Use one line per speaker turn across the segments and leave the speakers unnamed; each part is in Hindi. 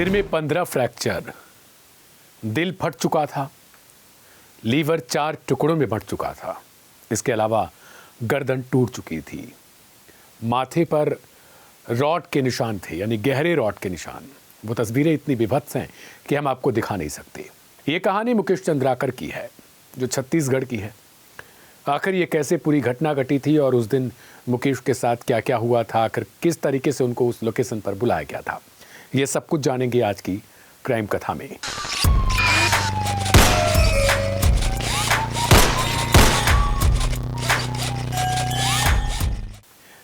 सिर में 15 फ्रैक्चर, दिल फट चुका था, लीवर 4 टुकड़ों में बंट चुका था। इसके अलावा गर्दन टूट चुकी थी। माथे पर रॉड के निशान थे, यानी गहरे रॉड के निशान। वो तस्वीरें इतनी विभत्स हैं कि हम आपको दिखा नहीं सकते। ये कहानी मुकेश चंद्राकर की है, जो छत्तीसगढ़ की है। आखिर ये कैसे पूरी घटना घटी थी और उस दिन मुकेश के साथ क्या क्या हुआ था, आखिर किस तरीके से उनको उस लोकेशन पर बुलाया गया था, ये सब कुछ जानेंगे आज की क्राइम कथा में।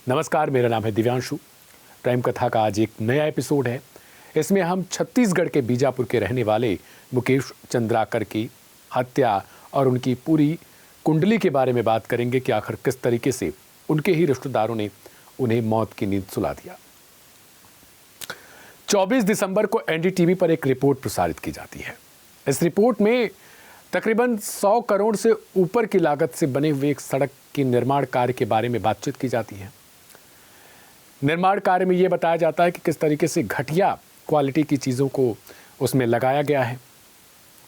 नमस्कार, मेरा नाम है दिव्यांशु। क्राइम कथा का आज एक नया एपिसोड है। इसमें हम छत्तीसगढ़ के बीजापुर के रहने वाले मुकेश चंद्राकर की हत्या और उनकी पूरी कुंडली के बारे में बात करेंगे कि आखिर किस तरीके से उनके ही रिश्तेदारों ने उन्हें मौत की नींद सुला दिया। 24 दिसंबर को एनडीटीवी पर एक रिपोर्ट प्रसारित की जाती है। इस रिपोर्ट में तकरीबन 100 करोड़ से ऊपर की लागत से बने हुए एक सड़क के निर्माण कार्य के बारे में बातचीत की जाती है। निर्माण कार्य में यह बताया जाता है कि किस तरीके से घटिया क्वालिटी की चीज़ों को उसमें लगाया गया है।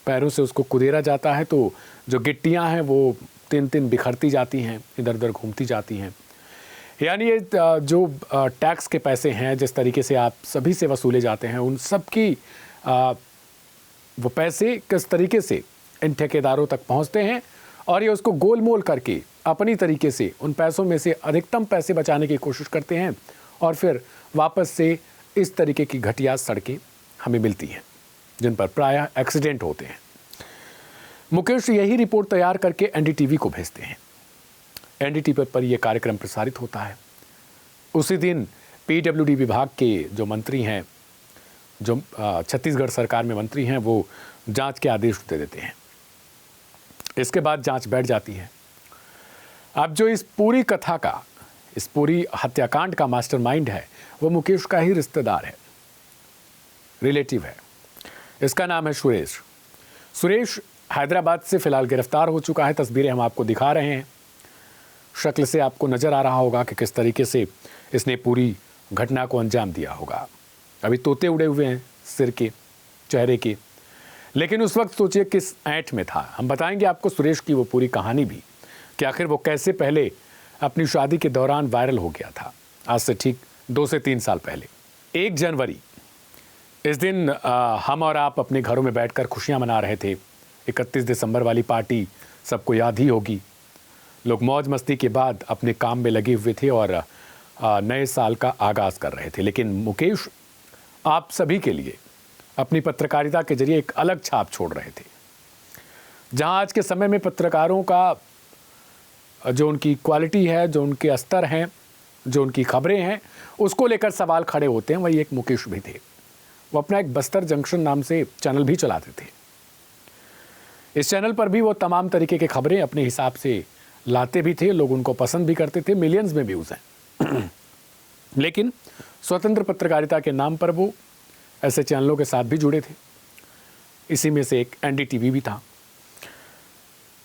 पैरों से उसको कुदेरा जाता है तो जो गिट्टियां हैं वो तीन बिखरती जाती हैं, इधर उधर घूमती जाती हैं। यानी ये जो टैक्स के पैसे हैं, जिस तरीके से आप सभी से वसूले जाते हैं, उन सब की वो पैसे किस तरीके से इन ठेकेदारों तक पहुंचते हैं और ये उसको गोलमोल करके अपनी तरीके से उन पैसों में से अधिकतम पैसे बचाने की कोशिश करते हैं और फिर वापस से इस तरीके की घटिया सड़कें हमें मिलती हैं, जिन पर प्रायः एक्सीडेंट होते हैं। मुकेश यही रिपोर्ट तैयार करके एनडीटीवी को भेजते हैं। एनडीटीवी पर यह कार्यक्रम प्रसारित होता है। उसी दिन पीडब्ल्यूडी विभाग के जो मंत्री हैं, जो छत्तीसगढ़ सरकार में मंत्री हैं, वो जांच के आदेश दे देते हैं। इसके बाद जांच बैठ जाती है। अब जो इस पूरी कथा का, इस पूरी हत्याकांड का मास्टरमाइंड है, वो मुकेश का ही रिश्तेदार है, रिलेटिव है। इसका नाम है सुरेश। सुरेश हैदराबाद से फिलहाल गिरफ्तार हो चुका है। तस्वीरें हम आपको दिखा रहे हैं। शक्ल से आपको नजर आ रहा होगा कि किस तरीके से इसने पूरी घटना को अंजाम दिया होगा। अभी तोते उड़े हुए हैं सिर के, चेहरे के, लेकिन उस वक्त सोचिए किस ऐंठ में था। हम बताएंगे आपको सुरेश की वो पूरी कहानी भी, कि आखिर वो कैसे पहले अपनी शादी के दौरान वायरल हो गया था, आज से ठीक 2 से 3 साल पहले। 1 जनवरी, इस दिन हम और आप अपने घरों में बैठकर खुशियां मना रहे थे। 31 दिसंबर वाली पार्टी सबको याद ही होगी। लोग मौज मस्ती के बाद अपने काम में लगे हुए थे और नए साल का आगाज कर रहे थे। लेकिन मुकेश आप सभी के लिए अपनी पत्रकारिता के जरिए एक अलग छाप छोड़ रहे थे। जहां आज के समय में पत्रकारों का जो उनकी क्वालिटी है, जो उनके स्तर हैं, जो उनकी खबरें हैं, उसको लेकर सवाल खड़े होते हैं, वही एक मुकेश भी थे। वो अपना एक बस्तर जंक्शन नाम से चैनल भी चलाते थे। इस चैनल पर भी वो तमाम तरीके की खबरें अपने हिसाब से लाते भी थे। लोग उनको पसंद भी करते थे, मिलियंस में व्यूज़ हैं। लेकिन स्वतंत्र पत्रकारिता के नाम पर वो ऐसे चैनलों के साथ भी जुड़े थे। इसी में से एक एनडीटीवी भी था।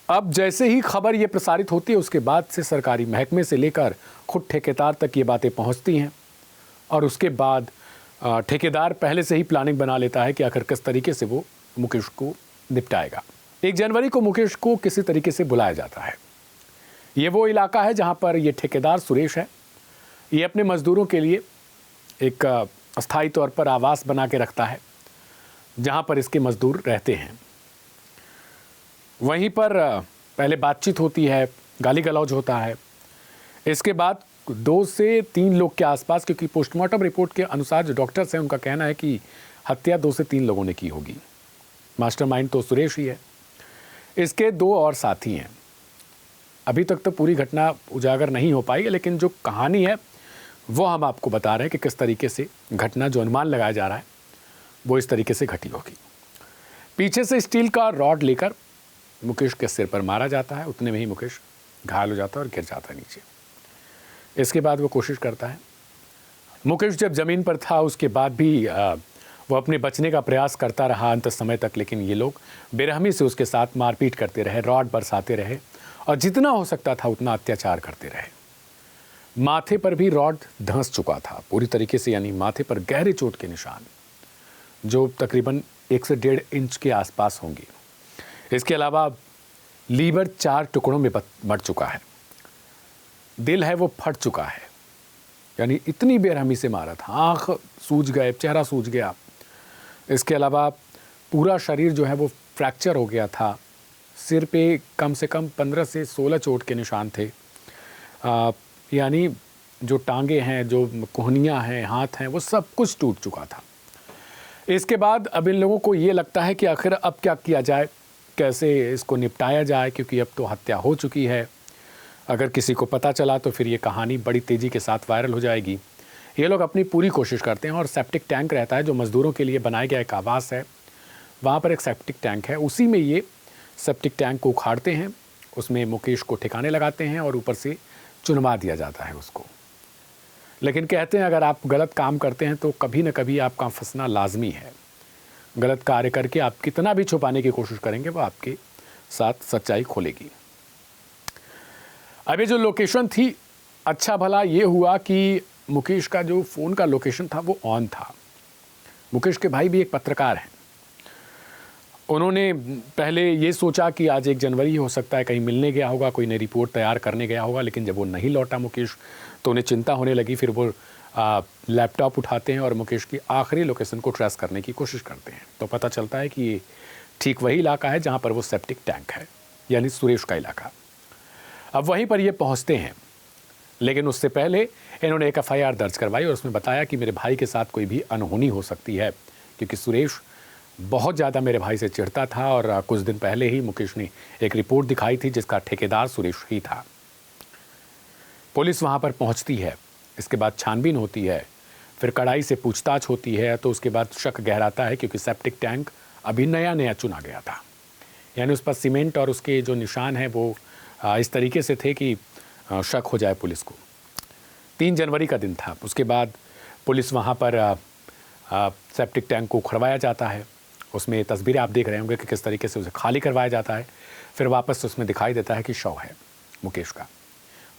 अब जैसे ही खबर ये प्रसारित होती है, उसके बाद से सरकारी महकमे से लेकर खुद ठेकेदार तक ये बातें पहुंचती हैं और उसके बाद ठेकेदार पहले से ही प्लानिंग बना लेता है कि आखिर किस तरीके से वो मुकेश को निपटाएगा। 1 जनवरी को मुकेश को किसी तरीके से बुलाया जाता है। ये वो इलाका है जहाँ पर ये ठेकेदार सुरेश है। ये अपने मजदूरों के लिए एक अस्थायी तौर पर आवास बना के रखता है, जहाँ पर इसके मजदूर रहते हैं। वहीं पर पहले बातचीत होती है, गाली गलौज होता है। इसके बाद 2 से 3 लोग के आसपास, क्योंकि पोस्टमार्टम रिपोर्ट के अनुसार जो डॉक्टर्स हैं उनका कहना है कि हत्या 2 से 3 लोगों ने की होगी। मास्टरमाइंड तो सुरेश ही है। इसके 2 और साथी हैं। अभी तक तो पूरी घटना उजागर नहीं हो पाई है, लेकिन जो कहानी है वो हम आपको बता रहे हैं कि किस तरीके से घटना, जो अनुमान लगाया जा रहा है, वो इस तरीके से घटी होगी। पीछे से स्टील का रॉड लेकर मुकेश के सिर पर मारा जाता है। उतने में ही मुकेश घायल हो जाता है और गिर जाता है नीचे। इसके बाद वो कोशिश करता है। मुकेश जब ज़मीन पर था उसके बाद भी वो अपने बचने का प्रयास करता रहा अंत समय तक, लेकिन ये लोग बेरहमी से उसके साथ मारपीट करते रहे, रॉड बरसाते रहे और जितना हो सकता था उतना अत्याचार करते रहे। माथे पर भी रॉड धंस चुका था पूरी तरीके से, यानी माथे पर गहरे चोट के निशान। जो तकरीबन 1 से 1.5 इंच के आसपास होंगी। इसके अलावा लीवर 4 टुकड़ों में बढ़ चुका है, दिल है वो फट चुका है, यानी इतनी बेरहमी से मारा था। आँख सूज गए, चेहरा सूज गया। इसके अलावा पूरा शरीर जो है वो फ्रैक्चर हो गया था। सिर पे कम से कम 15 से 16 चोट के निशान थे। यानी जो टांगे हैं, जो कोहनियाँ हैं, हाथ हैं, वो सब कुछ टूट चुका था। इसके बाद अब इन लोगों को ये लगता है कि आखिर अब क्या किया जाए, कैसे इसको निपटाया जाए, क्योंकि अब तो हत्या हो चुकी है। अगर किसी को पता चला तो फिर ये कहानी बड़ी तेज़ी के साथ वायरल हो जाएगी। ये लोग अपनी पूरी कोशिश करते हैं और सेप्टिक टैंक रहता है जो मज़दूरों के लिए बनाया गया एक आवास है, वहाँ पर एक सेप्टिक टैंक है। उसी में ये सेप्टिक टैंक को उखाड़ते हैं, उसमें मुकेश को ठिकाने लगाते हैं और ऊपर से चुनवा दिया जाता है उसको। लेकिन कहते हैं अगर आप गलत काम करते हैं तो कभी न कभी आपका फंसना लाजमी है। गलत कार्य करके आप कितना भी छुपाने की कोशिश करेंगे वो आपके साथ सच्चाई खोलेगी। अब ये जो लोकेशन थी, अच्छा भला ये हुआ कि मुकेश का जो फ़ोन का लोकेशन था वो ऑन था। मुकेश के भाई भी एक पत्रकार हैं। उन्होंने पहले ये सोचा कि आज 1 जनवरी हो सकता है कहीं मिलने गया होगा, कोई नई रिपोर्ट तैयार करने गया होगा, लेकिन जब वो नहीं लौटा मुकेश तो उन्हें चिंता होने लगी। फिर वो लैपटॉप उठाते हैं और मुकेश की आखिरी लोकेशन को ट्रेस करने की कोशिश करते हैं। तो पता चलता है कि ये ठीक वही इलाका है जहाँ पर वो सेप्टिक टैंक है, यानी सुरेश का इलाका। अब वहीं पर ये पहुँचते हैं, लेकिन उससे पहले इन्होंने एक FIR दर्ज करवाई और उसमें बताया कि मेरे भाई के साथ कोई भी अनहोनी हो सकती है, क्योंकि सुरेश बहुत ज़्यादा मेरे भाई से चिढ़ता था और कुछ दिन पहले ही मुकेश ने एक रिपोर्ट दिखाई थी जिसका ठेकेदार सुरेश ही था। पुलिस वहाँ पर पहुँचती है, इसके बाद छानबीन होती है, फिर कड़ाई से पूछताछ होती है। तो उसके बाद शक गहराता है क्योंकि सेप्टिक टैंक अभी नया चुना गया था, यानी उस पर सीमेंट और उसके जो निशान हैं वो इस तरीके से थे कि शक हो जाए पुलिस को। 3 जनवरी का दिन था। उसके बाद पुलिस वहाँ पर सेप्टिक टैंक को उखड़वाया जाता है। उसमें तस्वीरें आप देख रहे होंगे कि किस तरीके से उसे खाली करवाया जाता है। फिर वापस उसमें दिखाई देता है कि शव है मुकेश का।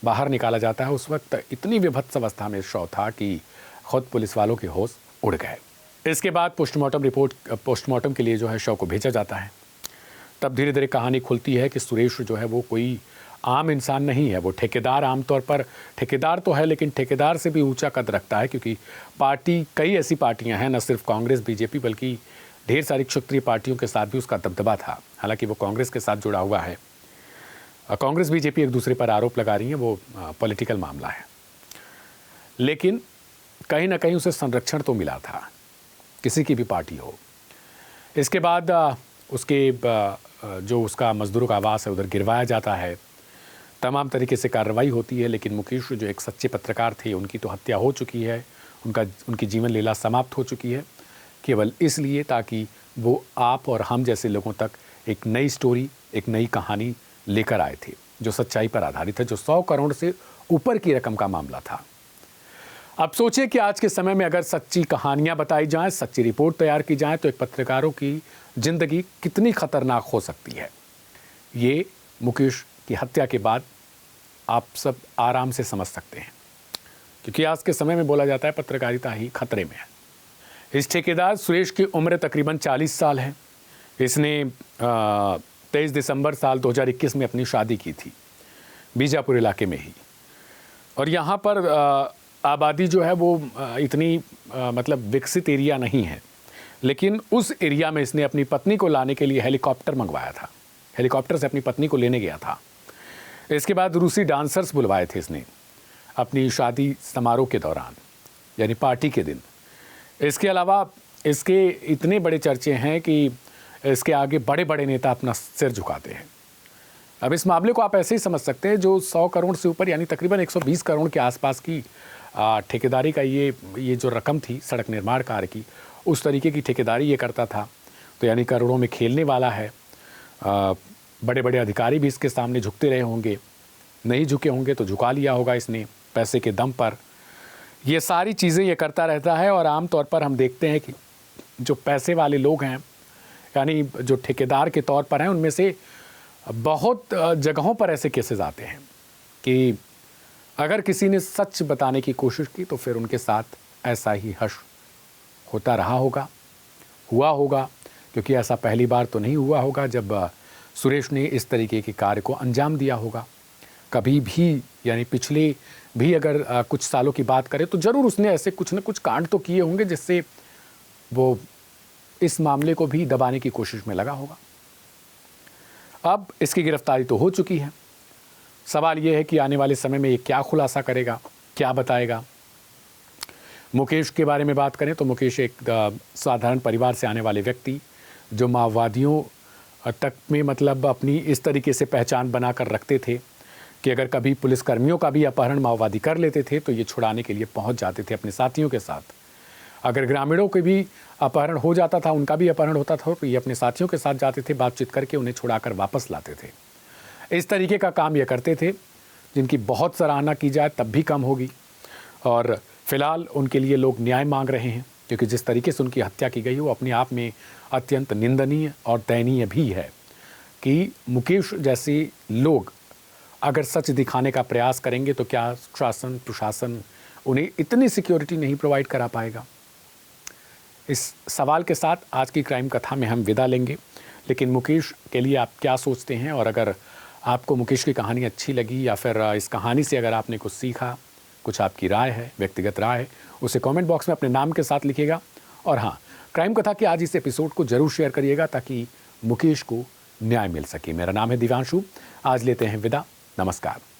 बाहर निकाला जाता है। उस वक्त इतनी विभत्स अवस्था में शव था कि खुद पुलिस वालों के होश उड़ गए। इसके बाद पोस्टमार्टम के लिए जो है शव को भेजा जाता है। तब धीरे धीरे कहानी खुलती है कि सुरेश जो है वो कोई आम इंसान नहीं है, वो ठेकेदार। आमतौर पर ठेकेदार तो है, लेकिन ठेकेदार से भी ऊंचा कद रखता है, क्योंकि कई ऐसी पार्टियां हैं, न सिर्फ कांग्रेस बीजेपी बल्कि ढेर सारी क्षेत्रीय पार्टियों के साथ भी उसका दबदबा था। हालांकि वो कांग्रेस के साथ जुड़ा हुआ है। कांग्रेस बीजेपी एक दूसरे पर आरोप लगा रही है, वो पॉलिटिकल मामला है, लेकिन कहीं ना कहीं उसे संरक्षण तो मिला था, किसी की भी पार्टी हो। इसके बाद उसके जो उसका मजदूरों का आवास है उधर गिरवाया जाता है। तमाम तरीके से कार्रवाई होती है, लेकिन मुकेश जो एक सच्चे पत्रकार थे उनकी तो हत्या हो चुकी है, उनकी जीवन लीला समाप्त हो चुकी है, केवल इसलिए ताकि वो आप और हम जैसे लोगों तक एक नई स्टोरी, एक नई कहानी लेकर आए थे जो सच्चाई पर आधारित है, जो 100 करोड़ से ऊपर की रकम का मामला था। अब सोचिए कि आज के समय में अगर सच्ची कहानियां बताई जाएं, सच्ची रिपोर्ट तैयार की जाए तो एक पत्रकारों की जिंदगी कितनी खतरनाक हो सकती है। ये मुकेश की हत्या के बाद आप सब आराम से समझ सकते हैं, क्योंकि आज के समय में बोला जाता है पत्रकारिता ही खतरे में है। इस ठेकेदार सुरेश की उम्र तकरीबन 40 साल है। इसने 23 दिसंबर साल 2021 में अपनी शादी की थी बीजापुर इलाके में ही। और यहाँ पर आबादी जो है वो इतनी मतलब विकसित एरिया नहीं है, लेकिन उस एरिया में इसने अपनी पत्नी को लाने के लिए हेलीकॉप्टर मंगवाया था। हेलीकॉप्टर से अपनी पत्नी को लेने गया था। इसके बाद रूसी डांसर्स बुलवाए थे इसने अपनी शादी समारोह के दौरान, यानी पार्टी के दिन। इसके अलावा इसके इतने बड़े चर्चे हैं कि इसके आगे बड़े बड़े नेता अपना सिर झुकाते हैं। अब इस मामले को आप ऐसे ही समझ सकते हैं, जो 100 करोड़ से ऊपर यानी तकरीबन 120 करोड़ के आसपास की ठेकेदारी का ये जो रकम थी सड़क निर्माण कार्य की, उस तरीके की ठेकेदारी ये करता था। तो यानी करोड़ों में खेलने वाला है। बड़े बड़े अधिकारी भी इसके सामने झुकते रहे होंगे, नहीं झुके होंगे तो झुका लिया होगा इसने पैसे के दम पर। ये सारी चीज़ें ये करता रहता है। और आम तौर पर हम देखते हैं कि जो पैसे वाले लोग हैं, यानी जो ठेकेदार के तौर पर हैं, उनमें से बहुत जगहों पर ऐसे केसेस आते हैं कि अगर किसी ने सच बताने की कोशिश की तो फिर उनके साथ ऐसा ही हश होता रहा होगा। हुआ होगा, क्योंकि ऐसा पहली बार तो नहीं हुआ होगा जब सुरेश ने इस तरीके के कार्य को अंजाम दिया होगा। कभी भी, यानी पिछले भी अगर कुछ सालों की बात करें तो ज़रूर उसने ऐसे कुछ न कुछ कांड तो किए होंगे जिससे वो इस मामले को भी दबाने की कोशिश में लगा होगा। अब इसकी गिरफ्तारी तो हो चुकी है। सवाल ये है कि आने वाले समय में ये क्या खुलासा करेगा, क्या बताएगा। मुकेश के बारे में बात करें तो मुकेश एक साधारण परिवार से आने वाले व्यक्ति, जो माओवादियों तक में मतलब अपनी इस तरीके से पहचान बनाकर रखते थे कि अगर कभी पुलिसकर्मियों का भी अपहरण माओवादी कर लेते थे तो ये छुड़ाने के लिए पहुंच जाते थे अपने साथियों के साथ। अगर ग्रामीणों के भी अपहरण हो जाता था, उनका भी अपहरण होता था, तो ये अपने साथियों के साथ जाते थे, बातचीत करके उन्हें छुड़ाकर वापस लाते थे। इस तरीके का काम ये करते थे, जिनकी बहुत सराहना की जाए तब भी कम होगी। और फिलहाल उनके लिए लोग न्याय मांग रहे हैं, क्योंकि जिस तरीके से उनकी हत्या की गई वो अपने आप में अत्यंत निंदनीय और दयनीय भी है कि मुकेश जैसे लोग अगर सच दिखाने का प्रयास करेंगे तो क्या शासन प्रशासन उन्हें इतनी सिक्योरिटी नहीं प्रोवाइड करा पाएगा। इस सवाल के साथ आज की क्राइम कथा में हम विदा लेंगे, लेकिन मुकेश के लिए आप क्या सोचते हैं, और अगर आपको मुकेश की कहानी अच्छी लगी या फिर इस कहानी से अगर आपने कुछ सीखा, कुछ आपकी राय है, व्यक्तिगत राय है, उसे कमेंट बॉक्स में अपने नाम के साथ लिखिएगा। और हाँ, क्राइम कथा के आज इस एपिसोड को जरूर शेयर करिएगा ताकि मुकेश को न्याय मिल सके। मेरा नाम है दिव्यांशु। आज लेते हैं विदा। नमस्कार।